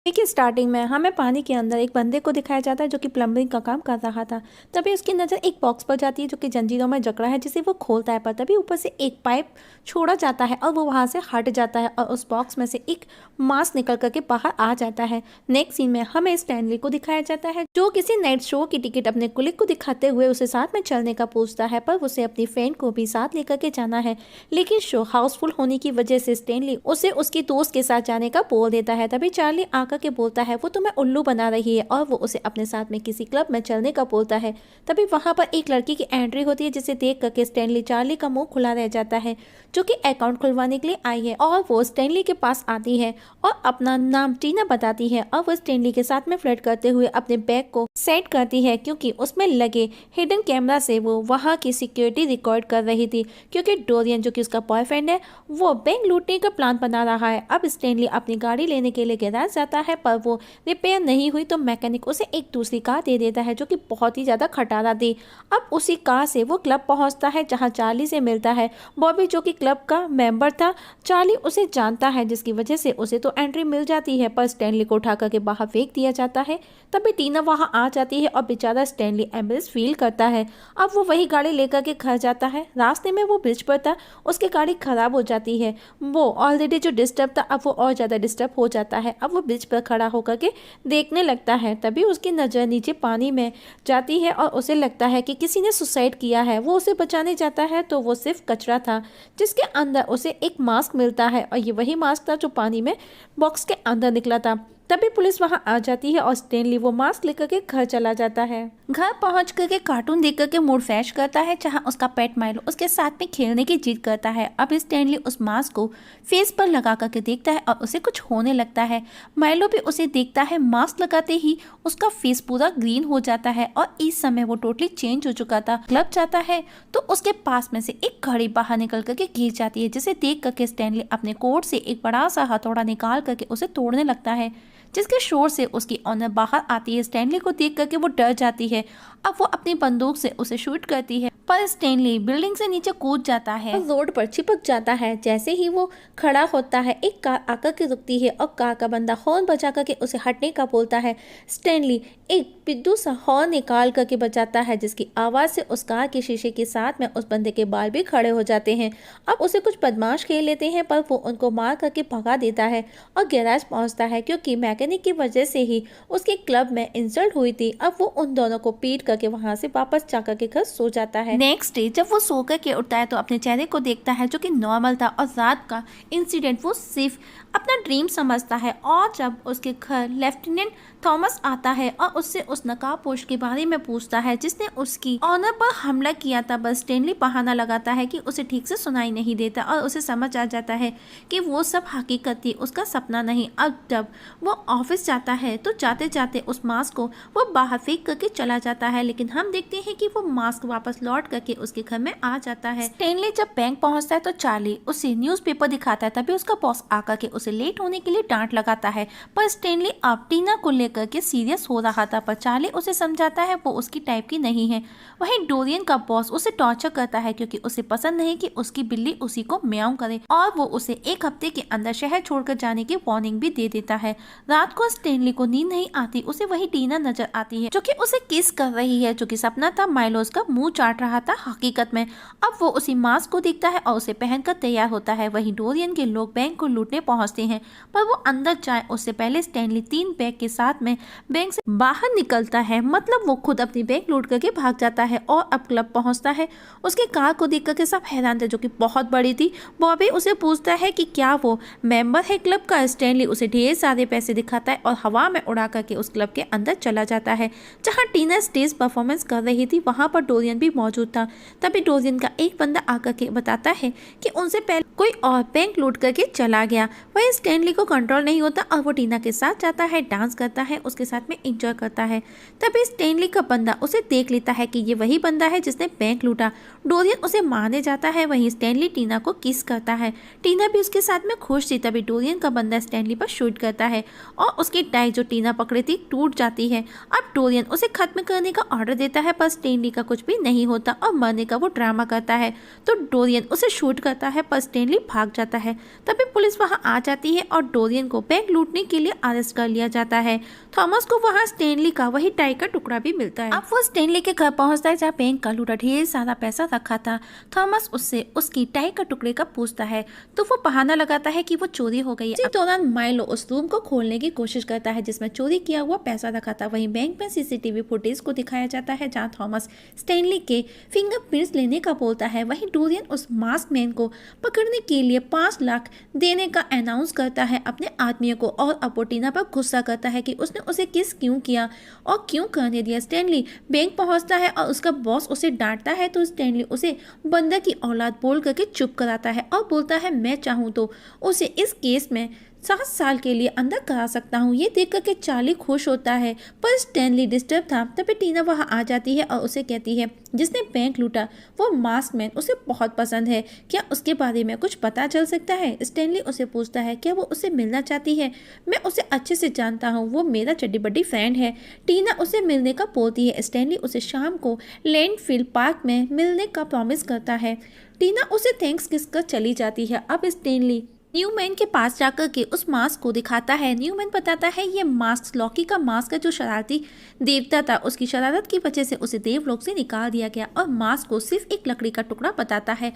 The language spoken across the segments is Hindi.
देखिए स्टार्टिंग में हमें पानी के अंदर एक बंदे को दिखाया जाता है जो कि प्लम्बिंग का काम कर रहा था। तभी उसकी नज़र एक बॉक्स पर जाती है जो कि जंजीरों में जकड़ा है, जिसे वो खोलता है। पर तभी ऊपर से एक पाइप छोड़ा जाता है और वो वहाँ से हट जाता है और उस बॉक्स में से एक मास्क निकल करके बाहर आ जाता है। नेक्स्ट सीन में हमें स्टैनली को दिखाया जाता है जो किसी नाइट शो की टिकट अपने कुलिक को दिखाते हुए उसे साथ में चलने का पूछता है, पर उसे अपनी फ्रेंड को भी साथ लेकर के जाना है। लेकिन शो हाउसफुल होने की वजह से स्टैनली उसे उसकी दोस्त के साथ जाने का बोल देता है। तभी चार्ली आकर के बोलता है वो तुम्हें उल्लू बना रही है और वो उसे अपने साथ में किसी क्लब में चलने का बोलता है। तभी वहां पर एक लड़की की एंट्री होती है जिसे देख करके स्टैनली चार्ली का मुंह खुला रह जाता है, जो कि अकाउंट खुलवाने के लिए आई है। और वो स्टैनली के पास आती है और अपना नाम टीना बताती है और वो स्टैनली के साथ में फ्लर्ट करते हुए अपने बैग को सेट करती है, क्योंकि उसमें लगे हिडन कैमरा से वो वहाँ की सिक्योरिटी रिकॉर्ड कर रही थी। क्योंकि डोरियन जो कि उसका बॉयफ्रेंड है वो बैंक लूटने का प्लान बना रहा है। अब स्टैनली अपनी गाड़ी लेने के लिए गैराज जाता है, पर वो रिपेयर नहीं हुई तो मैकेनिक उसे एक दूसरी कार दे देता है जो कि बहुत ही ज़्यादा खटारा थी। अब उसी कार से वो क्लब पहुंचता है जहां चार्ली से मिलता है। बॉबी जो कि क्लब का मेंबर था, चार्ली उसे जानता है जिसकी वजह से उसे तो एंट्री मिल जाती है, पर स्टैनली को उठा करके बाहर फेंक दिया जाता है। तभी टीना वहां आ जाती है और बेचारा स्टैनली एम्बुलेंस फील करता है। अब वो वही गाड़ी लेकर के घर जाता है। रास्ते में वो ब्रिज पर था, उसकी गाड़ी खराब हो जाती है। वो ऑलरेडी जो डिस्टर्ब था अब वो और ज़्यादा डिस्टर्ब हो जाता है। अब वो ब्रिज पर खड़ा होकर के देखने लगता है। तभी उसकी नज़र नीचे पानी में जाती है और उसे लगता है कि किसी ने सुसाइड किया है। वो उसे बचाने जाता है तो वो सिर्फ कचरा था, जिसके अंदर उसे एक मास्क मिलता है और ये वही मास्क था जो पानी में बॉक्स के अंदर निकला था। तभी पुलिस वहां आ जाती है और स्टैनली वो मास्क लेकर के घर चला जाता है। घर पहुंच करके कार्टून देख करके मूड फ्रेश करता है, जहां उसका पेट माइलो उसके साथ में खेलने की जिद करता है। अब स्टैनली उस मास्क को फेस पर लगा करके देखता है और उसे कुछ होने लगता है। माइलो भी उसे देखता है। मास्क लगाते ही उसका फेस पूरा ग्रीन हो जाता है और इस समय वो टोटली चेंज हो चुका था। क्लब जाता है तो उसके पास में से एक घड़ी बाहर निकल करके गिर जाती है, जिसे देख करके स्टैनली अपने कोट से एक बड़ा सा हथौड़ा निकाल करके उसे तोड़ने लगता है, जिसके शोर से उसकी ऑनर बाहर आती है। स्टैनली को देख करके वो डर जाती है। अब वो अपनी बंदूक से उसे शूट करती है, पर स्टैनली बिल्डिंग से नीचे कूद जाता है और रोड पर चिपक जाता है। जैसे ही वो खड़ा होता है एक कार आकर के रुकती है और कार का बंदा हॉर्न बजा करके उसे हटने का बोलता है। स्टैनली एक पिद्दू सा हॉर्न निकाल करके बजाता है, जिसकी आवाज़ से उस कार के शीशे के साथ में उस बंदे के बाल भी खड़े हो जाते हैं। अब उसे कुछ बदमाश खेल लेते हैं, पर वो उनको मार करके भगा देता है और गैराज पहुंचता है, क्योंकि मैकेनिक की वजह से ही उसके क्लब में इंसल्ट हुई थी। अब वो उन दोनों को पीट करके वहां से वापस जाकर के घर सो जाता है। नेक्स्ट डे जब वो सो करके उठता है तो अपने चेहरे को देखता है जो कि नॉर्मल था और रात का इंसिडेंट वो सिर्फ अपना ड्रीम समझता है। और जब उसके घर लेफ्टिनेंट थॉमस आता है और उससे उस नकाबपोश के बारे में पूछता है जिसने उसकी ऑनर पर हमला किया था, बस स्टैनली बहाना लगाता है कि उसे ठीक से सुनाई नहीं देता और उसे समझ आ जाता है कि वो सब हकीकत थी, उसका सपना नहीं। अब जब वो ऑफिस जाता है तो जाते जाते उस मास्क को वो बाहर फेंक करके चला जाता है, लेकिन हम देखते हैं कि वो मास्क वापस लौट करके उसके घर में आ जाता है। स्टैनली जब बैंक पहुंचता है तो चार्ली उसे न्यूज़पेपर दिखाता है। तभी उसका बॉस आकर के उसे लेट होने के लिए डांट लगाता है, पर स्टैनली अब टीना को लेकर के सीरियस हो रहा था। पर चार्ली उसे समझाता है वो उसकी टाइप की नहीं है। वहीं डोरियन का बॉस उसे टॉर्चर करता है क्योंकि उसे पसंद नहीं कि उसकी बिल्ली उसी को म्याऊं करे, और वो उसे एक हफ्ते के अंदर शहर छोड़कर जाने की वार्निंग भी दे देता है। रात को स्टैनली को नींद नहीं आती, उसे वही टीना नजर आती है जो कि उसे किस कर रही है, जो कि सपना था माइलोस का मुंह चाट रहा था हकीकत में। अब वो उसी मास्क को देखता है और उसे पहनकर तैयार होता है। वहीं डोरियन के लोग बैंक को लूटने पहुंचते हैं, पर वो अंदर जाए उससे पहले स्टैनली 3 बैग के साथ में बैंक से बाहर निकलता है। मतलब वो खुद अपनी बैंक लूट करके भाग जाता है और अब क्लब पहुंचता है। उसकी कार को देख करके सब हैरान थे, जो कि बहुत बड़ी थी। बॉबी उसे पूछता है कि क्या वो मेंबर है क्लब का। स्टैनली उसे ढेर सारे पैसे दिखाता है और हवा में उड़ा करके उस क्लब के अंदर चला जाता है जहां टीना स्टेज परफॉर्मेंस कर रही थी। वहां पर डोरियन भी मौजूद था। तभी डोरियन का एक बंदा आकर के बताता है कि उनसे पहले कोई और बैंक लूट करके चला गया। वही स्टैनली को कंट्रोल नहीं होता और वो टीना के साथ जाता है, डांस करता है, उसके साथ में एंजॉय करता है। तभी स्टैनली का बंदा उसे देख लेता है कि ये वही बंदा है जिसने बैंक लूटा। डोरियन उसे मारने जाता है। वहीं स्टैनली टीना को किस करता है। टीना भी उसके साथ में खुश थी। तभी डोरियन का बंदा स्टैनली पर शूट करता है और उसकी टाई जो टीना पकड़ी थी टूट जाती है। अब डोरियन उसे खत्म करने का ऑर्डर देता है, पर स्टैनली का कुछ भी नहीं होता। होता और मरने का वो ड्रामा करता है। तो डोरियन उसे शूट करता है पर स्टेनली भाग जाता है। तभी पुलिस वहां आ जाती है और डोरियन को बैंक लूटने के लिए अरेस्ट कर लिया जाता है। थॉमस को वहां स्टेनली का वही टाई का टुकड़ा भी मिलता है। अब वो स्टेनली के घर पहुंचता है जहाँ बैंक का लूटा ढेर सारा पैसा रखा था। थॉमस उससे उसकी टाई का टुकड़े का पूछता है तो वो बहाना लगाता है कि वो चोरी हो गई है। इसी दौरान माइलो उस रूम को खोलने की कोशिश करता है जिसमें चोरी किया हुआ पैसा रखा था। वहीं बैंक में सीसीटीवी फुटेज को दिखाया जाता है जहां थॉमस स्टेनली के फिंगरप्रिंट्स लेने का बोलता है। वहीं डोरियन उस मास्क मैन को पकड़ने के लिए 5 लाख देने का अनाउंस करता है अपने आदमियों को और अपोटिना पर गुस्सा करता है कि उसने उसे किस क्यों किया और क्यों करने दिया। स्टेनली बैंक पहुंचता है और उसका बॉस उसे डांटता है तो स्टेनली उसे बंदर की औलाद बोल करके चुप कराता है और बोलता है मैं चाहूँ तो उसे इस केस में 7 साल के लिए अंदर करा सकता हूँ। ये देख करके चार्ली खुश होता है पर स्टेनली डिस्टर्ब था। तभी टीना वहाँ आ जाती है और उसे कहती है जिसने बैंक लूटा वो मास्क मैन उसे बहुत पसंद है, क्या उसके बारे में कुछ पता चल सकता है। स्टेनली उसे पूछता है क्या वो उसे मिलना चाहती है। मैं उसे अच्छे से जानता हूँ, वो मेरा चड्डी बड्डी फ्रेंड है। टीना उसे मिलने का बोलती है। स्टेनली उसे शाम को लैंडफिल पार्क में मिलने का प्रॉमिस करता है। टीना उसे थैंक्स किस कर चली जाती है। अब स्टेनली न्यूमैन के पास जाकर के उस मास्क को दिखाता है। न्यूमैन बताता है ये मास्क लॉकी का मास्क है जो शरारती देवता था, उसकी शरारत की वजह से उसे देवलोक से निकाल दिया गया और मास्क को सिर्फ एक लकड़ी का टुकड़ा बताता है।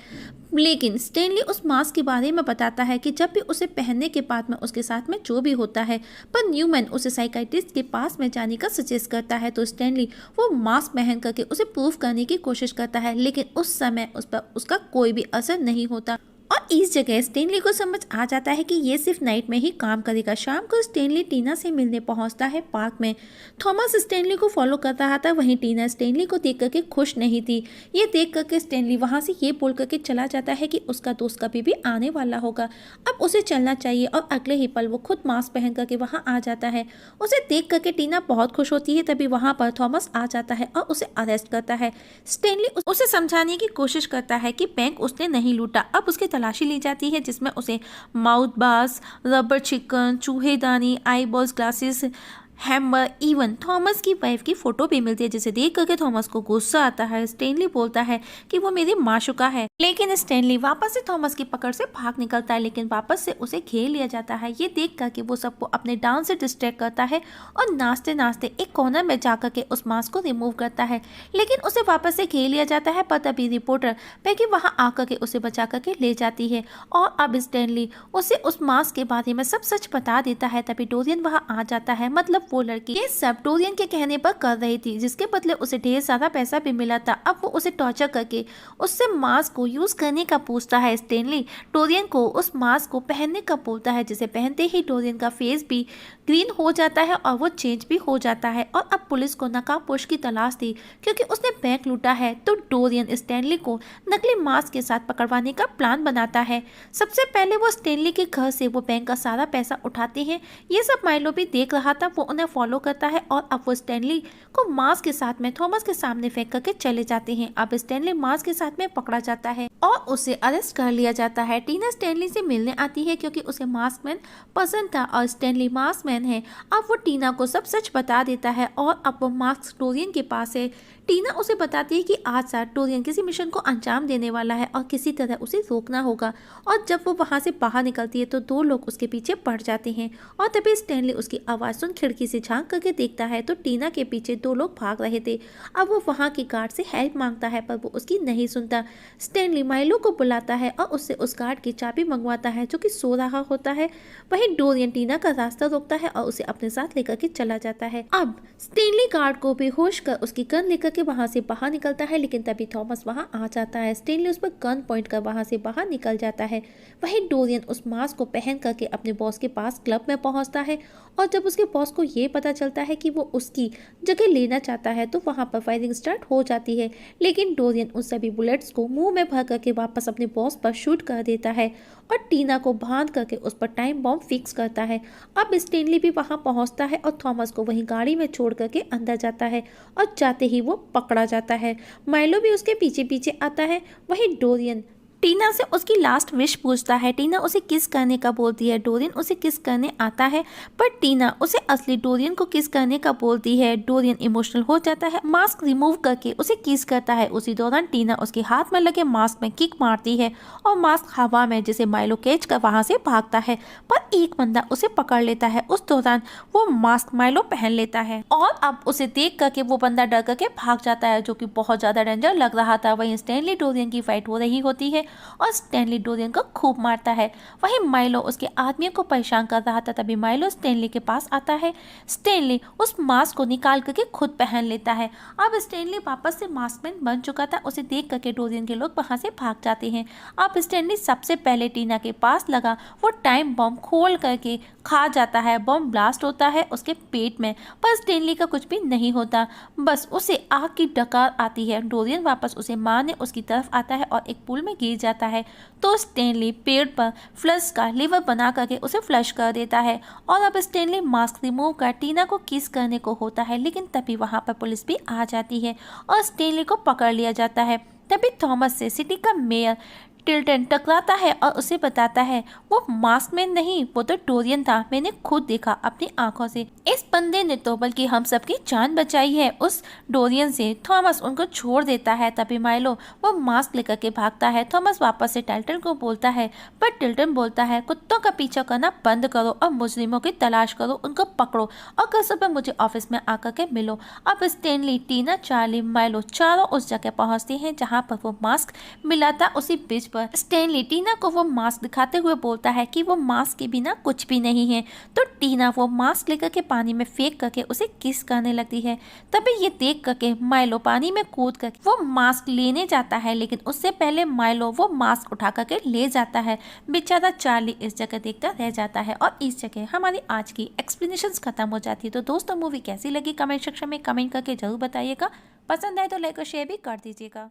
लेकिन स्टेनली उस मास्क के बारे में बताता है कि जब भी उसे पहनने के बाद में उसके साथ में जो भी होता है, पर न्यूमैन उसे साइकाइट्रिस्ट के पास में जाने का सजेस्ट करता है। तो स्टेनली वो मास्क पहन करके उसे प्रूफ करने की कोशिश करता है लेकिन उस समय उस पर उसका कोई भी असर नहीं होता और इस जगह स्टेनली को समझ आ जाता है कि ये सिर्फ नाइट में ही काम करेगा। शाम को स्टेनली टीना से मिलने पहुंचता है पार्क में। थॉमस स्टेनली को फॉलो कर रहा था, वहीं टीना स्टेनली को देख करके खुश नहीं थी। ये देख करके स्टेनली वहां से ये बोल करके चला जाता है कि उसका दोस्त कभी भी आने वाला होगा, अब उसे चलना चाहिए। और अगले ही पल वो खुद मास्क पहन करके वहाँ आ जाता है। उसे देख करके टीना बहुत खुश होती है। तभी वहाँ पर थॉमस आ जाता है और उसे अरेस्ट करता है। स्टेनली उसे समझाने की कोशिश करता है कि बैंक उसने नहीं लूटा। अब उसके तलाशी ली जाती है जिसमें उसे माउथ बास, रबर चिकन, चूहेदानी, eye balls, glasses, hammer, even Thomas की वाइफ की फोटो भी मिलती है जिसे देख करके थॉमस को गुस्सा आता है। स्टेनली बोलता है कि वो मेरी माशुका है, लेकिन स्टेनली वापस से थॉमस की पकड़ से भाग निकलता है लेकिन वापस से उसे घेर लिया जाता है। ये देख करके वो सबको अपने डांस से डिस्ट्रैक्ट करता है और नाचते नाचते एक कॉर्नर में जा करके उस मास्क को रिमूव करता है लेकिन उसे वापस से घेर लिया जाता है। पर तभी रिपोर्टर पैकी वहां आकर के उसे बचा करके ले जाती है और अब स्टेनली उसे उस मास्क के बारे में सब सच बता देता है। तभी डोरियन वहां आ जाता है, मतलब वो लड़की ये सब डोरियन के कहने पर कर रही थी जिसके बदले उसे ढेर सारा पैसा भी मिला था। अब वो उसे टॉर्चर करके उससे मास्क को यूज करने का पूछता है। स्टेनली डोरियन को उस मास्क को पहनने का बोलता है जिसे पहनते ही डोरियन का फेस भी ग्रीन हो जाता है और वो चेंज भी हो जाता है। और अब पुलिस को नकाबपोश की तलाश थी क्योंकि उसने बैंक लूटा है। तो डोरियन स्टेनली को नकली मास्क के साथ पकड़वाने का प्लान बनाता है। सबसे पहले वो स्टेनली के घर से वो बैंक का सारा पैसा उठाते हैं। ये सब माइलो भी देख रहा था, वो उन्हें फॉलो करता है और अब वो स्टेनली को मास्क के साथ में थॉमस के सामने फेंक करके चले जाते हैं। अब स्टेनली मास्क के साथ में पकड़ा जाता है और उसे अरेस्ट कर लिया जाता है। टीना स्टेनली से मिलने आती है क्योंकि उसे मास्कमैन पसंद था और स्टेनली मास्कमैन है। अब वो टीना को सब सच बता देता है और अब वो मास्क डोरियन के पास है। टीना उसे बताती है कि आज रात डोरियन किसी मिशन को अंजाम देने वाला है और किसी तरह उसे रोकना होगा। और जब वो वहां से बाहर निकलती है तो 2 लोग उसके पीछे पड़ जाते हैं और तभी स्टेनली उसकी आवाज़ सुन खिड़की से झांक करके देखता है तो टीना के पीछे 2 लोग भाग रहे थे। अब वो वहां के गार्ड से हेल्प मांगता है पर वो उसकी नहीं सुनता। स्टेनली माइलो को बुलाता है और उससे उस गार्ड की चाबी मंगवाता है जो कि सो रहा होता है। वहीं डोरियन टीना का रास्ता रोकता है और उसे अपने साथ लेकर के चला जाता है। अब स्टेनली गार्ड को बेहोश कर उसकी गन लेकर के वहां से बाहर निकलता है लेकिन तभी थॉमस वहां आ जाता है। स्टेनली उस पर गन पॉइंट कर वहां से बाहर निकल जाता है। वहीं डोरियन उस मास्क को पहन करके अपने बॉस के पास क्लब में पहुंचता है और जब उसके बॉस को ये पता चलता है कि वो उसकी जगह लेना चाहता है तो वहां पर फायरिंग स्टार्ट हो जाती है लेकिन डोरियन उन सभी बुलेट्स को मुंह में भर करके वापस अपने बॉस पर शूट कर देता है और टीना को बांध करके उस पर टाइम बॉम्ब फिक्स करता है। अब स्टेनली भी वहां पहुंचता है और थॉमस को वहीं गाड़ी में छोड़ करके अंदर जाता है और जाते ही वो पकड़ा जाता है। माइलो भी उसके पीछे पीछे आता है। वहीं डोरियन टीना से उसकी लास्ट विश पूछता है। टीना उसे किस करने का बोलती है। डोरियन उसे किस करने आता है, पर टीना उसे असली डोरियन को किस करने का बोलती है। डोरियन इमोशनल हो जाता है, मास्क रिमूव करके उसे किस करता है। उसी दौरान टीना उसके हाथ में लगे मास्क में किक मारती है और मास्क हवा में जिसे माइलो कैच कर वहां से भागता है, पर एक बंदा उसे पकड़ लेता है। उस दौरान वो मास्क माइलो पहन लेता है और अब उसे देख करके वो बंदा डर करके भाग जाता है, जो कि बहुत ज्यादा डेंजर लग रहा था। वहीं स्टैनली डोरियन की फाइट हो रही होती है और स्टैनली डोरियन को खूब मारता है। वहीं माइलो उसके आदमियों को परेशान कर रहा था, तभी माइलो स्टैनली के पास आता है। स्टैनली उस मास्क को निकाल करके खुद पहन लेता है। अब स्टैनली वापस से मास्कमैन बन चुका था। उसे देख करके डोरियन के लोग वहां से भाग जाते हैं। अब स्टैनली सबसे पहले टीना के पास लगा वो टाइम बम खोल करके खा जाता है। बम ब्लास्ट होता है उसके पेट में, पर स्टैनली का कुछ भी नहीं होता, बस उसे आग की डकार आती है। डोरियन वापस उसे मारने उसकी तरफ आता है और एक पुल में गिर जाता है, तो स्टैनली पेड़ पर फ्लश का लीवर बना करके उसे फ्लश कर देता है। और अब स्टैनली मास्क रिमूव कर टीना को किस करने को होता है, लेकिन तभी वहां पर पुलिस भी आ जाती है और स्टैनली को पकड़ लिया जाता है। तभी थॉमस से सिटी का मेयर टिल्टन टकराता है और उसे बताता है वो मास्कमैन नहीं, वो तो डोरियन था, मैंने खुद देखा अपनी आंखों से। इस बंदे ने तो बल्कि हम सबकी जान बचाई है उस डोरियन से। थॉमस उनको छोड़ देता है। तभी माइलो वो मास्क लेकर के भागता है। थॉमस वापस से टिल्टन को बोलता है, पर टिल्टन बोलता है कुत्तों का पीछा करना बंद करो और मुजरिमों की तलाश करो, उनको पकड़ो और कल सुबह मुझे ऑफिस में आकर के मिलो। अब स्टैनली, टीना, चार्ली, माइलो चारों उस जगह पहुंचते हैं जहाँ पर वो मास्क मिला था। उसी ब्रिज पर स्टैनली टीना को वो मास्क दिखाते हुए बोलता है कि वो मास्क के बिना कुछ भी नहीं है, तो टीना वो मास्क लेकर के पानी में फेंक करके उसे किस करने लगती है। तभी ये देख करके माइलो पानी में कूद करके वो मास्क लेने जाता है, लेकिन उससे पहले माइलो वो मास्क उठा करके ले जाता है। बेचारा चार्ली इस जगह देखता रह जाता है और इस जगह हमारी आज की एक्सप्लेनेशंस खत्म हो जाती है। तो दोस्तों मूवी कैसी लगी कमेंट सेक्शन में कमेंट करके जरूर बताइएगा। पसंद आए तो लाइक और शेयर भी कर दीजिएगा।